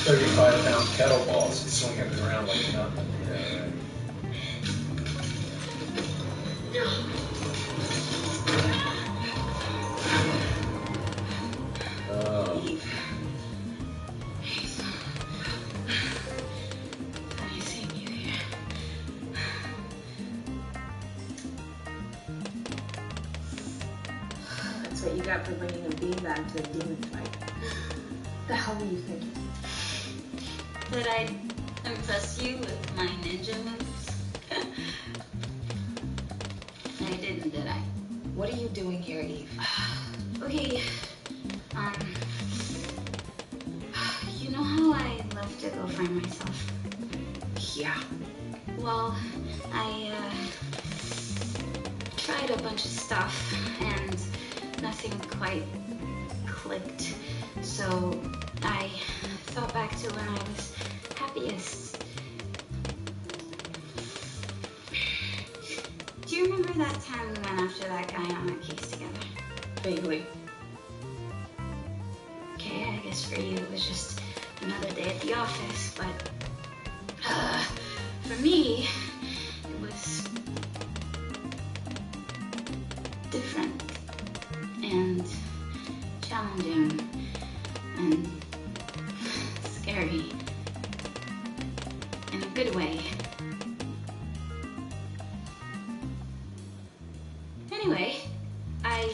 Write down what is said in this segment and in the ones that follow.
35-pound kettlebells and swinging it around like nothing. Yeah, right. That's what you got for bringing a beanbag to a demon fight. The hell were you thinking? That I'd impress you with my ninja moves? I didn't, did I? What are you doing here, Eve? Okay, you know how I love to go find myself? Yeah. Well, I, tried a bunch of stuff, and nothing quite clicked. So I thought back to when I was happiest. Do you remember that time we went after that guy on that case together? Vaguely. Okay, I guess for you it was just another day at the office, but for me, it was different and challenging and scary in a good way. Anyway, I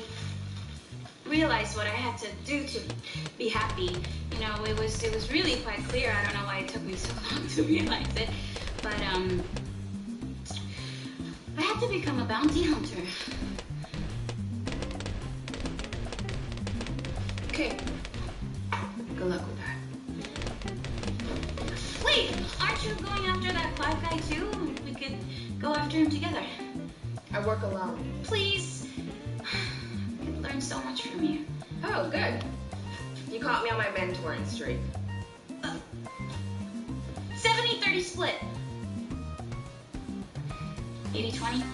realized what I had to do to be happy. You know, it was really quite clear. I don't know why it took me so long to realize it, but I had to become a bounty hunter. Okay. Good luck with that. Wait, aren't you going after that Clive guy too? We could go after him together. I work alone. Please. I could learn so much from you. Oh, good. You caught me on my mentoring streak. 70-30 split. 80-20.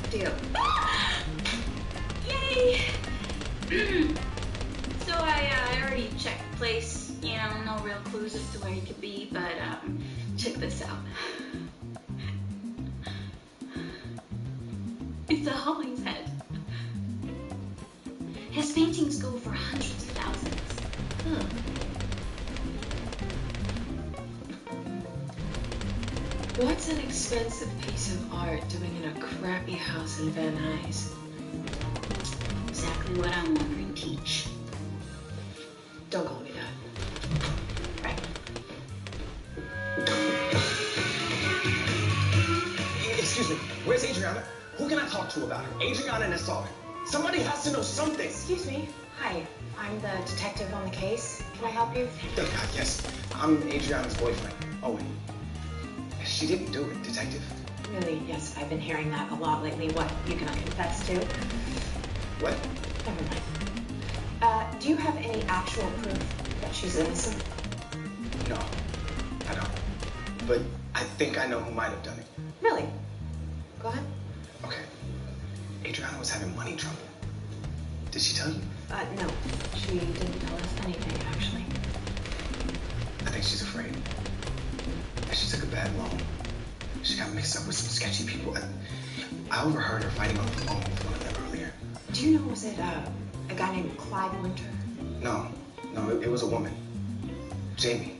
Deal. Yay! So I already checked the place. You know, no real clues as to where he could be, but check this out. It's a Hollingshead. His paintings go for hundreds of thousands. What's an expensive piece of art doing in a crappy house in Van Nuys? Exactly what I'm wondering, Peach. Don't call me that. Right. Excuse me, where's Adriana? Who can I talk to about her? Adriana and Assault. Somebody has to know something. Excuse me. Hi, I'm the detective on the case. Can I help you? Yes, I'm Adriana's boyfriend, Owen. She didn't do it, detective. Really? Yes, I've been hearing that a lot lately. What, you cannot confess to? What? Never mind. Do you have any actual proof that she's innocent? No, I don't. But I think I know who might have done it. Really? Go ahead. Okay. Adriana was having money trouble. Did she tell you? No. She didn't tell us anything, actually. I think she's afraid. She took a bad loan. She got mixed up with some sketchy people. I overheard her fighting on the phone with one of them earlier. Do you know, was it a guy named Clive Winter? No, it was a woman. Jamie.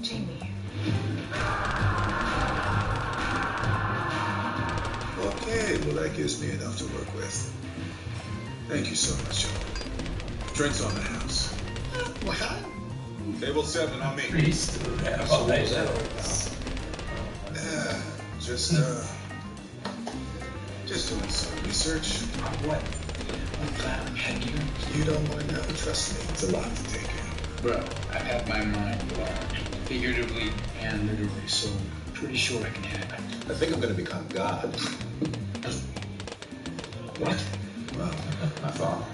Jamie. Okay, well that gives me enough to work with. Thank you so much, y'all. Drinks on the house. What? Table 7 on me. Priest to have all that. Yeah, just doing some research. What? What kind of headgear? You don't want to know. Trust me, it's a lot to take in. Bro, I have my mind blown, figuratively and literally, so pretty sure I can handle it. I think I'm going to become God. What? Well, my father.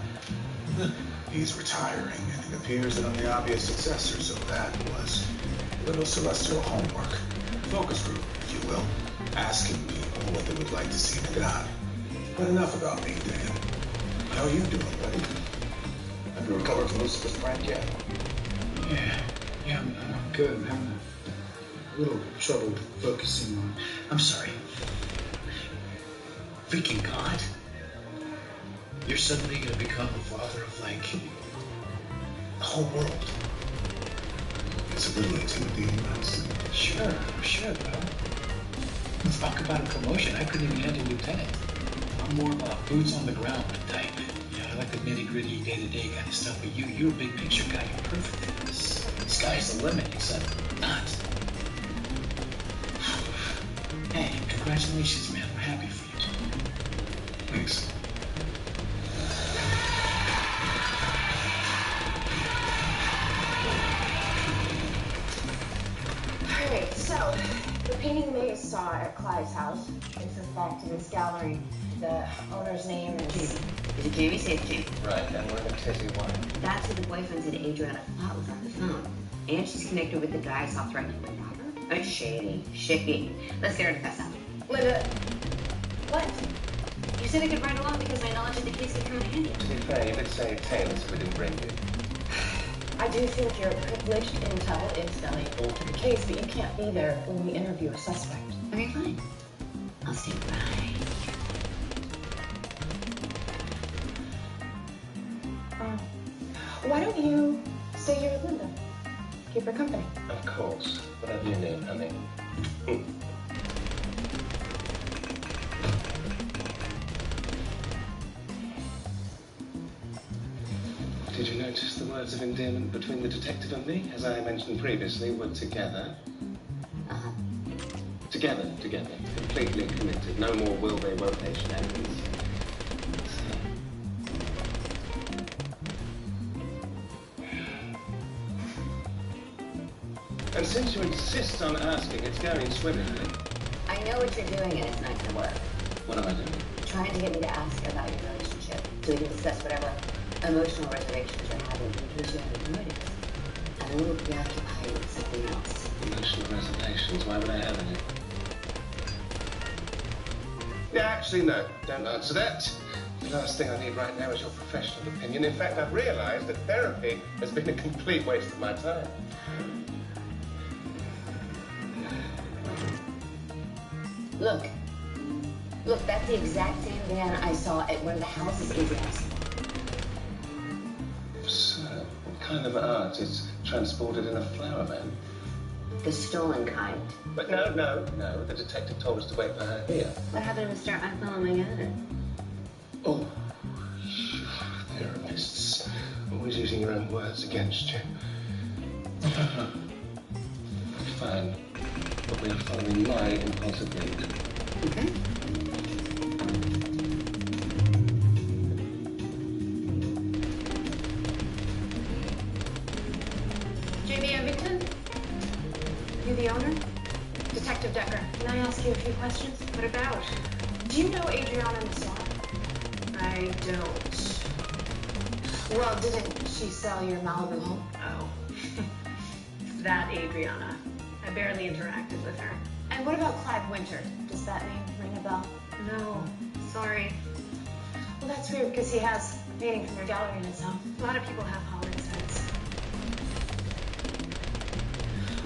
He's retiring, and it appears that I'm the obvious successor, so that was a little celestial homework. Focus group, if you will. Asking me what they would like to see in a guy. But enough about me, Dan. How are you doing, buddy? Have you recovered from Lucifer's prank yet? Yeah, I'm good. I'm having a little trouble focusing on. I'm sorry. Freaking God. You're suddenly gonna become the father of, like, the whole world. It's a little intimidating, honestly. Sure, bro. Talk about a promotion. I couldn't even handle lieutenant. I'm more of a boots on the ground type. You know, I like the nitty-gritty, day-to-day kind of stuff. But you're a big picture guy. You're perfect for this. Sky's the limit, except not. Hey, congratulations, man. We're happy for you. Thanks. Alright, so the painting May saw at Clyde's house takes us back to this gallery. The owner's name is... Is it Jamie? Say it's Jamie. Right, and we're gonna tell you why. That's who the boyfriend said Adriana thought was on the phone. And she's connected with the guy I saw threatening my daughter. Oh, shady. Let's get her to fess up. Linda... What? You said I could ride along because my knowledge of the case could come in handy. To be fair, you did say tails if we didn't bring you. I do think your privileged intel is valuable to the case, but you can't be there when we interview a suspect. Okay, fine. I'll stay right. Why don't you stay here with Linda? Keep her company. Of course. Whatever you need, honey. Did you notice the words of endearment between the detective and me? As I mentioned previously, we're together. Uh-huh. Together. Completely committed. No more will they, won't they shenanigans. And since you insist on asking, it's going swimmingly. I know what you're doing and it's not gonna work. What am I doing? Trying to get me to ask about your relationship so we can discuss whatever emotional reservations you're having in case you have any motives. I'm a little preoccupied with something else. Emotional reservations, why would I have any? Yeah, actually, no. Don't answer that. The last thing I need right now is your professional opinion. In fact, I've realized that therapy has been a complete waste of my time. Look, that's the exact same van I saw at one of the houses Adriana saw. So, what kind of art is transported in a flower van? The stolen kind. But no. The detective told us to wait for her here. What happened to Mr. Uncle my gun? Oh, therapists. Always using your own words against you. Fine. But we are following my impulsive lead. Okay. Jamie Evington? You the owner? Detective Decker, can I ask you a few questions? What about? Do you know Adriana Masson? I don't. Well, didn't she sell your Malibu home? Oh. That Adriana. I barely interacted with her. And what about Clyde Winter? Does that name ring a bell? No, sorry. Well, that's weird because he has a painting from your gallery in his home. A lot of people have homicides.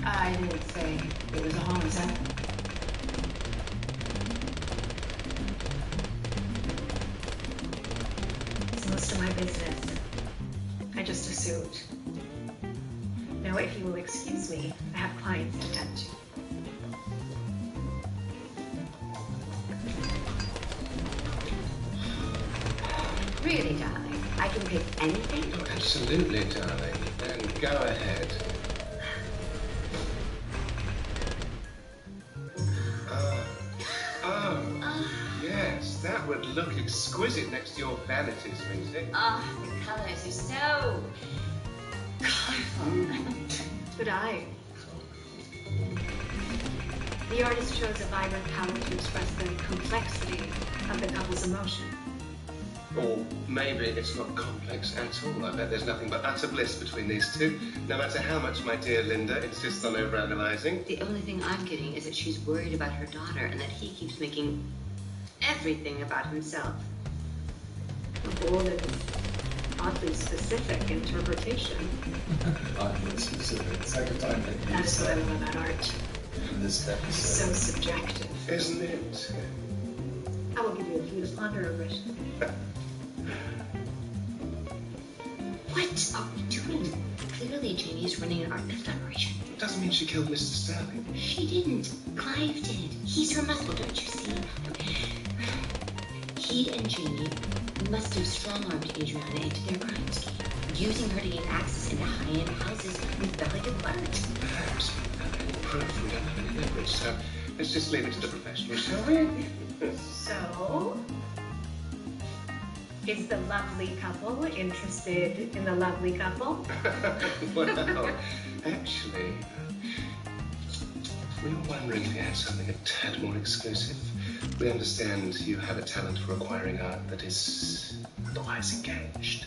I didn't say it was a homicide. It's most of my business. I just assumed. Now, if you will excuse me, I have clients to attend to. Really, darling? I can pick anything? Oh, absolutely, darling. Then go ahead. Yes, that would look exquisite next to your vanities, Maisie. Oh, the colors are so colorful. Good eye. The artist chose a vibrant palette to express the complexity of the couple's emotion. Or maybe it's not complex at all. I bet there's nothing but utter bliss between these two, no matter how much my dear Linda insists on overanalyzing. The only thing I'm getting is that she's worried about her daughter and that he keeps making everything about himself. A bold and oddly specific interpretation. Oddly specific. Second time that That is what I love about art. in this episode. So subjective. Isn't it? I will give you a few to ponder over it. What are we doing? Clearly, Jamie is running an art theft operation. It doesn't mean she killed Mr. Sterling. She didn't. Clive did. He's her muscle, don't you see? He and Jamie must have strong-armed Adriana into their crime scheme, using her to gain access into high-end houses with valuable art. Perhaps without any proof, we don't have any leverage, so let's just leave it to the professionals, shall we? So, is the lovely couple interested in the lovely couple? Well, actually, we were wondering if you had something a tad more exclusive. We understand you have a talent for acquiring art that is otherwise engaged.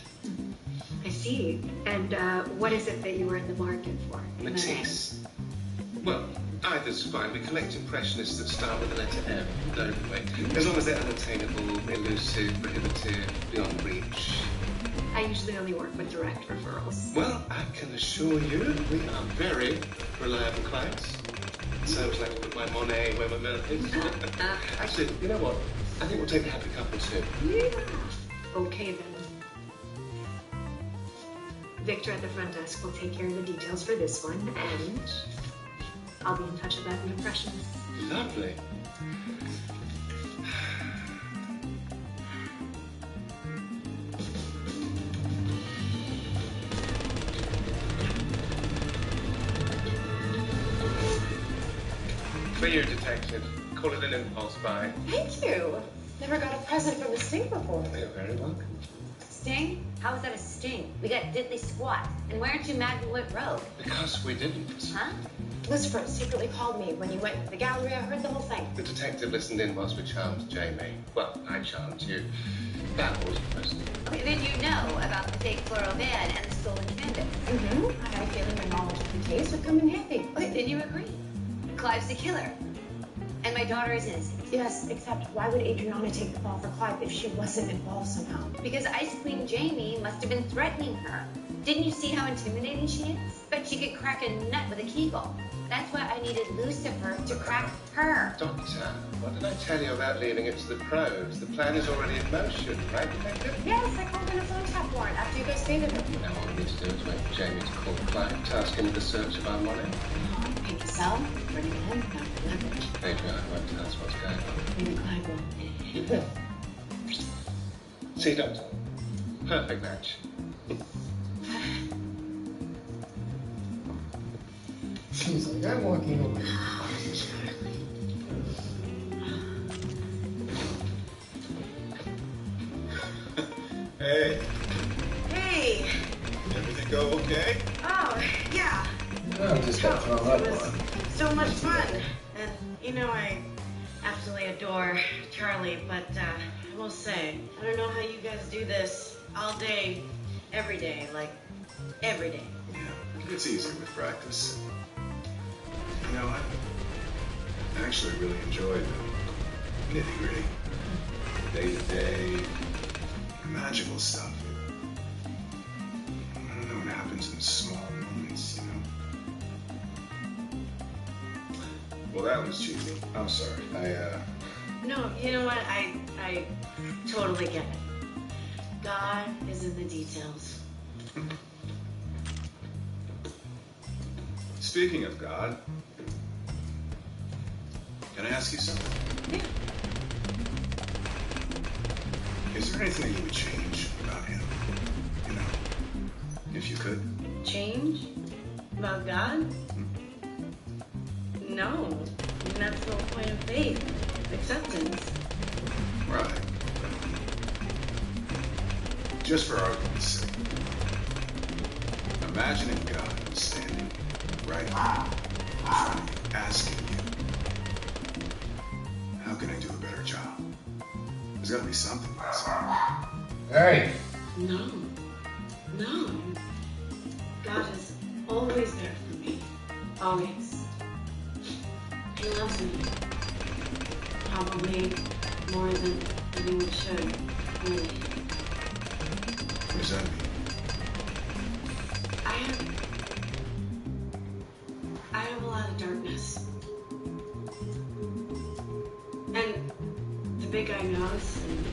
I see. And what is it that you were in the market for? Matisse. Well, either's fine. We collect impressionists that start with the letter M, don't we? As long as they're unattainable, elusive, prohibitive, beyond reach. I usually only work with direct referrals. Well, I can assure you we are very reliable clients. Sounds like to put my Monet where my mouth is. Actually, you know what? I think we'll take the happy couple too. Yeah. Okay then. Victor at the front desk will take care of the details for this one, and I'll be in touch about the impressions. Lovely. For you, detective. Call it an impulse buy. Thank you. Never got a present from the Sting before. You're very welcome. Sting? How was that a sting? We got diddly squat. And why aren't you mad we went rogue? Because we didn't. Huh? Lucifer secretly called me when you went to the gallery. I heard the whole thing. The detective listened in whilst we charmed Jamie. Well, I charmed you. Babbled, mostly. Okay, then you know about the fake floral van and the stolen canvas. Mm-hmm. I had a feeling your knowledge of the case would come in handy. Okay, then you agree. Clive's the killer. And my daughter is innocent. Yes, except why would Adriana take the fall for Clive if she wasn't involved somehow? Because Ice Queen Jamie must have been threatening her. Didn't you see how intimidating she is? But she could crack a nut with a keyboard. That's why I needed Lucifer to crack her. Doctor, what did I tell you about leaving it to the pros? The plan is already in motion, right, detective? Yes, I called in a phone tap warrant after you guys faded her. Now all we need to do is wait for Jamie to call the client, task him with the search of our money. Paid to sell, ready to end, not to leverage. Adriana won't tell us what's going on. Maybe Clive will. See, Doctor? Perfect match. She's like, I'm walking away. Hey, Hey! everything go okay? Oh, yeah. No, I just got thrown up It was on. so much fun. And, you know, I absolutely adore Charlie, but I will say, I don't know how you guys do this all day, every day, like, every day. Yeah, it's easier with practice. You know, I actually really enjoyed the nitty-gritty, day-to-day, magical stuff. I don't know, it happens in small moments, you know? Well, that was cheesy. I'm sorry. No, you know what? I totally get it. God is in the details. Speaking of God, can I ask you something? Yeah. Is there anything that you would change about him? You know, if you could? Change? About God? No. I mean, that's the whole point of faith. Acceptance. Right. Just for argument's sake. Imagine if God was standing right here in front of you, asking you, how can I do a better job? There's got to be something. Hey! No. No. God is always there for me. Always. He loves me. Probably more than anyone should, really. What does that mean? I have a lot of darkness. And the big guy knows, and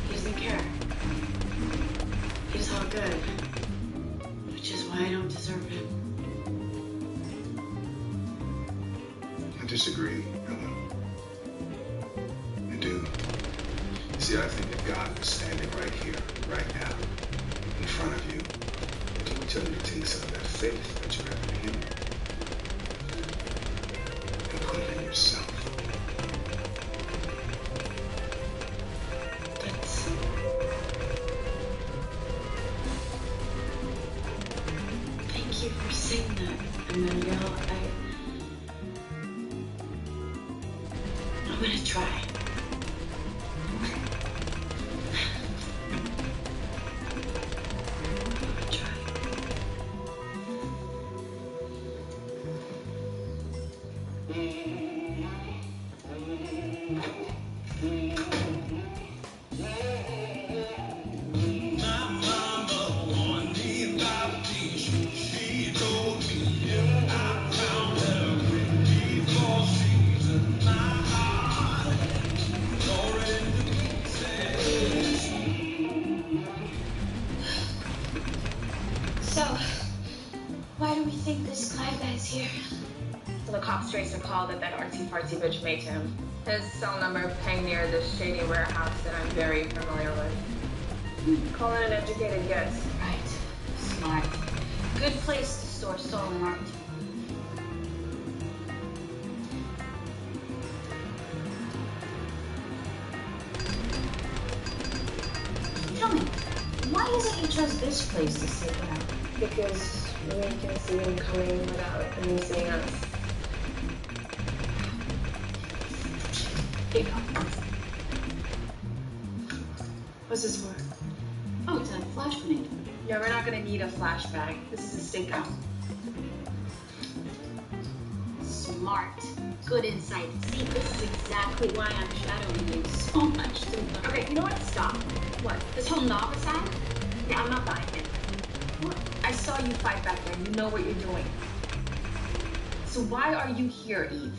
he doesn't care. He's all good. Which is why I don't deserve him. I disagree, Ella. I do. You see, I think if God was standing right here, right now, in front of you, he would tell you to take some of that faith that you have in him and put it in yourself. Thank you for saying that, Emmanuel. I'm gonna try. So, why do we think this Clyde guy's here? So the cops traced a call that artsy-fartsy bitch made to him. His cell number pinged near this shady warehouse that I'm very familiar with. Call it an educated guess. Right. Smart. Good place to store stolen art. Tell me, why is it he chose this place to sit down? Because we can see him coming without him seeing us. Here you go. What's this for? Oh, it's a flash grenade. Yeah, we're not gonna need a flashbang. This is a stakeout. Smart. Good insight. See, this is exactly why I'm shadowing you so much too much. Okay, you know what? Stop. What? This whole novice act? Yeah, I'm not buying it. Look, I saw you fight back there. You know what you're doing. So why are you here, Eve?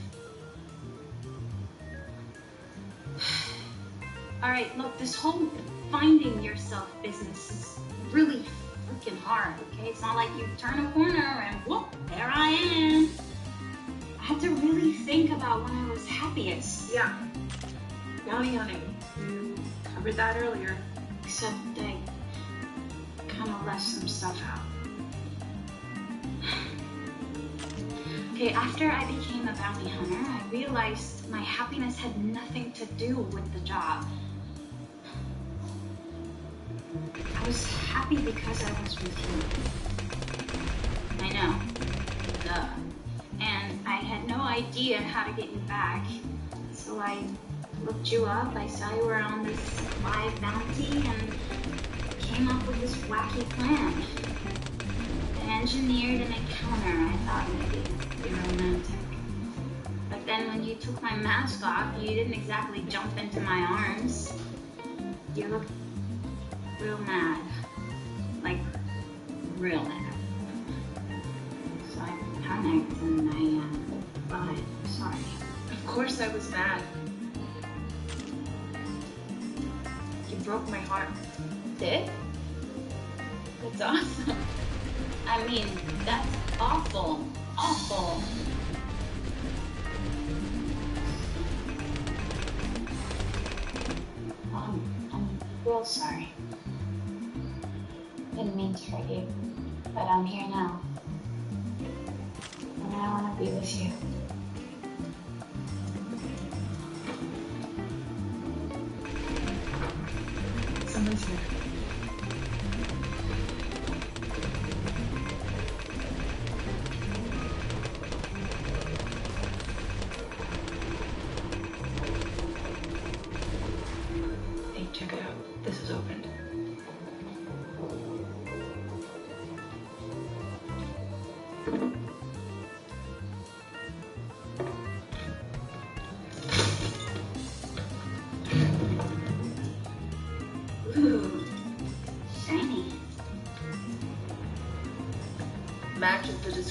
All right, look, this whole finding yourself business is really freaking hard, okay? It's not like you turn a corner and whoop, there I am. I had to really think about when I was happiest. Yeah. Bounty hunting. You covered that earlier. Except I kind of left some stuff out. Okay, after I became a bounty hunter, I realized my happiness had nothing to do with the job. I was happy because I was with you. I know. Duh. And I had no idea how to get you back. So I looked you up, I saw you were on this live bounty, and came up with this wacky plan. I engineered an encounter. I thought maybe it'd be romantic. But then when you took my mask off, you didn't exactly jump into my arms. You looked real mad. Like, real mad. So I panicked and I lied. Sorry. Of course I was mad. You broke my heart. Did? That's awesome. I mean, that's awful. Awful. I'm real sorry. Didn't mean to hurt you, but I'm here now. And I want to be with you. Someone's here. Hey, check it out. This is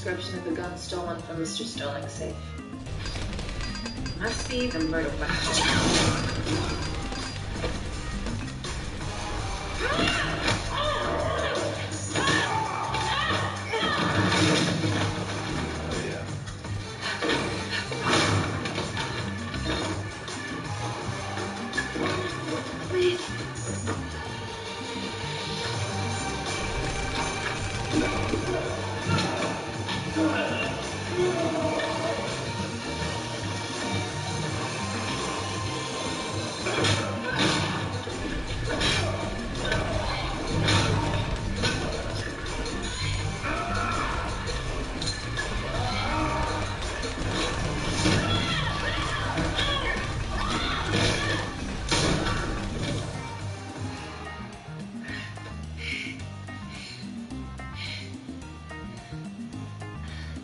description of the gun stolen from Mr. Sterling's safe. Must be the murder weapon.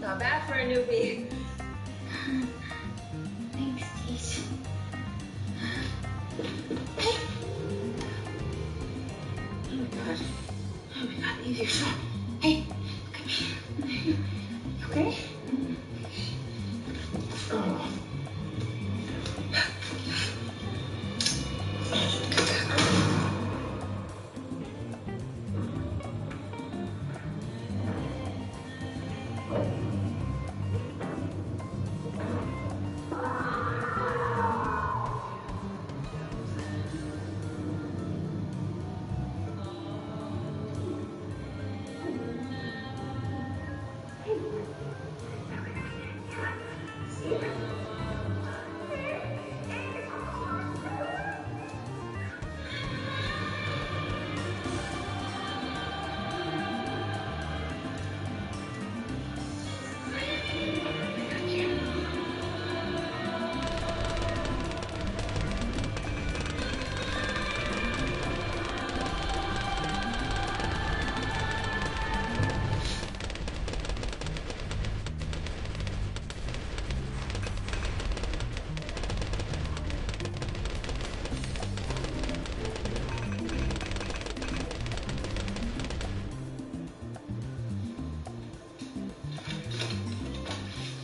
Not bad for a newbie. Thanks, Teach. Oh my god. Oh my god, leave your shot. Hey, come here. You okay? Oh.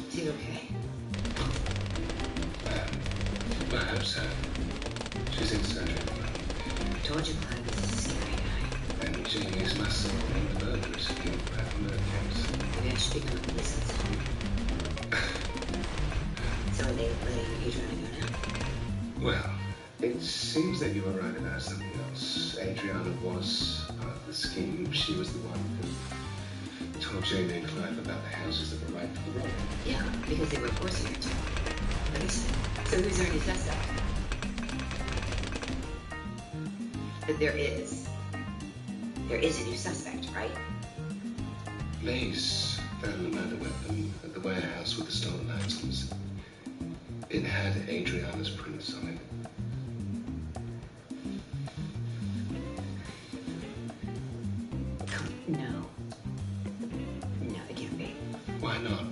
Is he okay? I hope so. She's in surgery. I told you Clyde was a scary guy. And Jamie's muscle in the murderers scheme for murder case. Maybe I should become a police consultant. So are they letting Adriana go now? Well, it seems that you were right about something else. Adriana was part of the scheme. She was the one who told Jamie and Clive about the houses that were right for the robbery. Yeah, because they were forcing her to. Like I said. So who's our new suspect? But there is a new suspect, right? Maze found the murder weapon at the warehouse with the stolen items. It had Adriana's prints on it. No. No, it can't be. Why not?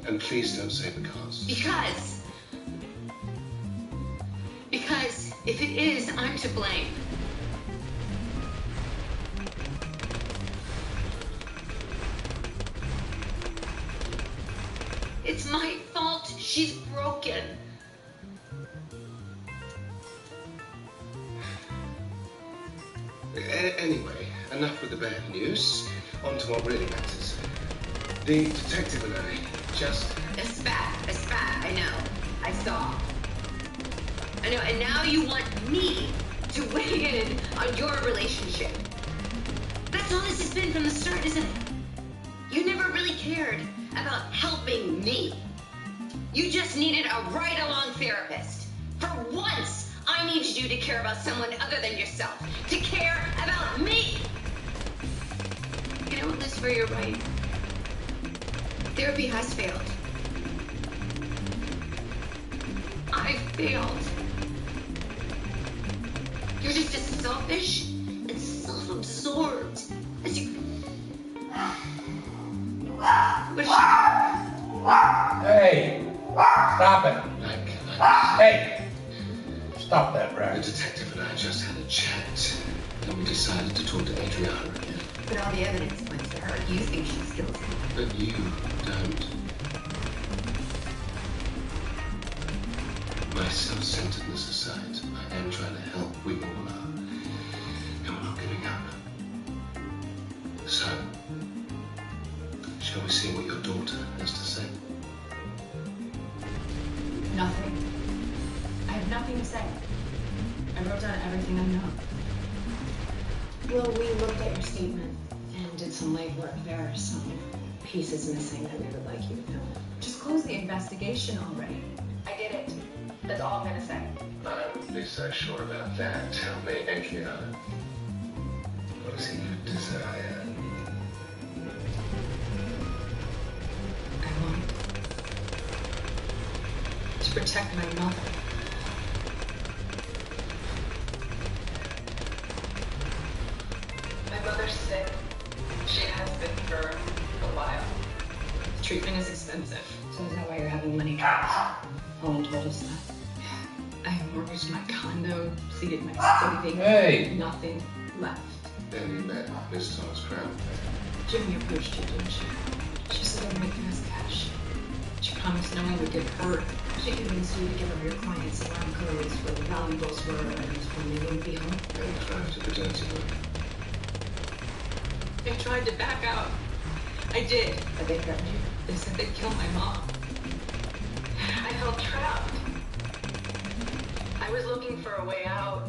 And please don't say because. Because if it is, I'm to blame. It's my fault. She's broken. Anyway, enough with the bad news. On to what really matters. The detective and I just... A spat, I know. I saw. I know, and now you want me to weigh in on your relationship. That's all this has been from the start, isn't it? You never really cared about helping me. You just needed a ride-along therapist. For once, I needed you to care about someone other than yourself. To care about me. You know, Lucifer, you're right. Therapy has failed. I failed. You're just as selfish and self-absorbed as you... What is she... Hey! Stop it! Hey! Stop that, The Brad. detective and I just had a chat, and we decided to talk to Adriana again. But all the evidence points to her. You think she's guilty. But you don't. My self-centeredness aside, I am trying to help. We all are. And we're not giving up. So, shall we see what your daughter has to say? Nothing. I have nothing to say. I wrote down everything I know. Well, we looked at your statement and did some legwork. There are some pieces missing that we would like you to fill in. Just close the investigation already. I did it. That's all I'm gonna say. I wouldn't be so sure about that. Tell me, Adriana. What is it you desire? I want to protect my mother. My mother's sick. She has been for a while. The treatment is expensive. So is that why you're having money troubles? Owen told us that. I mortgaged my condo, pleaded my savings. Hey! Nothing left. Then you met Miss Thomas Crown. Jimmy approached her, didn't she? She said I'd make us cash. She promised no one would get hurt. She convinced you to give her your clients alarm codes where the valuables were and when they wouldn't be home. Then tried to pretend to work. They tried to back out. I did. But they threatened you. They said they'd kill my mom. I felt trapped. I was looking for a way out.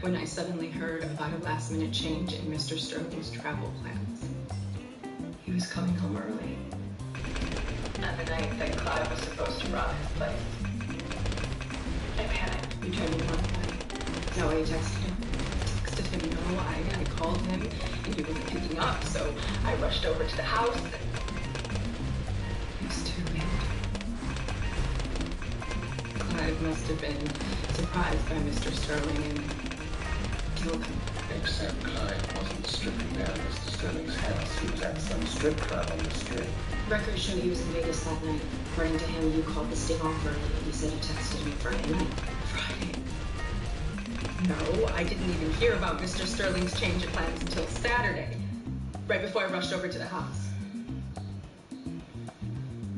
When I suddenly heard about a last-minute change in Mr. Sterling's travel plans. He was coming home early. On the night that Clive was supposed to rob his place. I panicked. You tried to run away. Is that why you texted him? Texted him, no. I called him, and he wasn't picking up, so I rushed over to the house. it was too late. Clive must have been surprised by Mr. Sterling and killed him. Except Clive wasn't stripping down Mr. Sterling's house. He was at some strip club on the strip. Records show he was in Vegas that night. According to him, you called the sting off early. You said you texted him Friday night. Friday? No, I didn't even hear about Mr. Sterling's change of plans until Saturday, right before I rushed over to the house.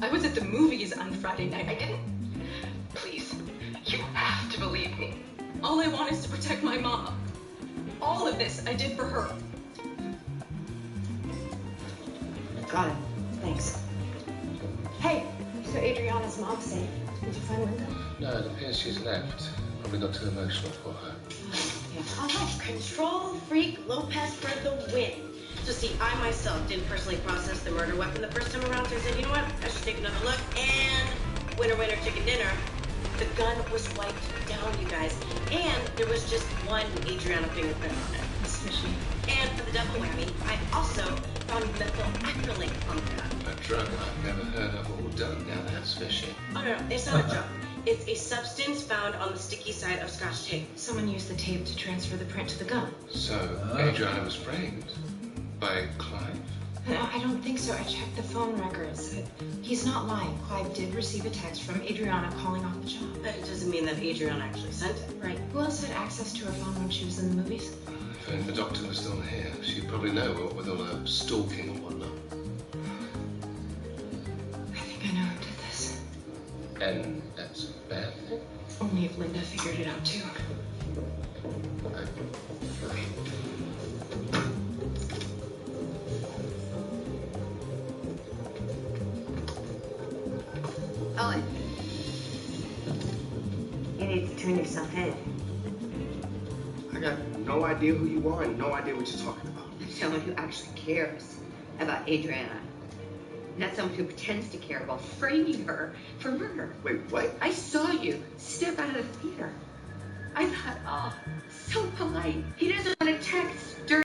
I was at the movies on Friday night. I didn't. Please, you have to believe me. All I want is to protect my mom. All of this I did for her. Got it. Thanks. Hey, so Adriana's mom's safe. Did you find Linda? No, it appears she's left. Probably got too emotional for her. Yeah. All right, control freak Lopez for the win. So see, I myself didn't personally process the murder weapon the first time around, so I said, you know what, I should take another look, and winner, winner, chicken dinner. The gun was wiped down, you guys, and there was just one Adriana fingerprint on it. That's fishy. And for the double whammy, I also found methyl acrylate on the gun. A drug I've never heard of or done. Now that's fishy. Oh no, it's not a drug. It's a substance found on the sticky side of Scotch tape. Someone used the tape to transfer the print to the gun. So, Adriana was framed by Clive? No, I don't think so. I checked the phone records. He's not lying. Clive did receive a text from Adriana calling off the job. But it doesn't mean that Adriana actually sent it. Right. Who else had access to her phone when she was in the movies? If only the doctor was still here, she'd probably know what with all her stalking and whatnot. I think I know who did this. And that's a bad thing? Only if Linda figured it out too. Okay. Owen. You need to turn yourself in. I got no idea who you are and no idea what you're talking about. Someone who actually cares about Adriana. Not someone who pretends to care while framing her for murder. Wait, what? I saw you step out of the theater. I thought, oh, so polite. He doesn't want to text during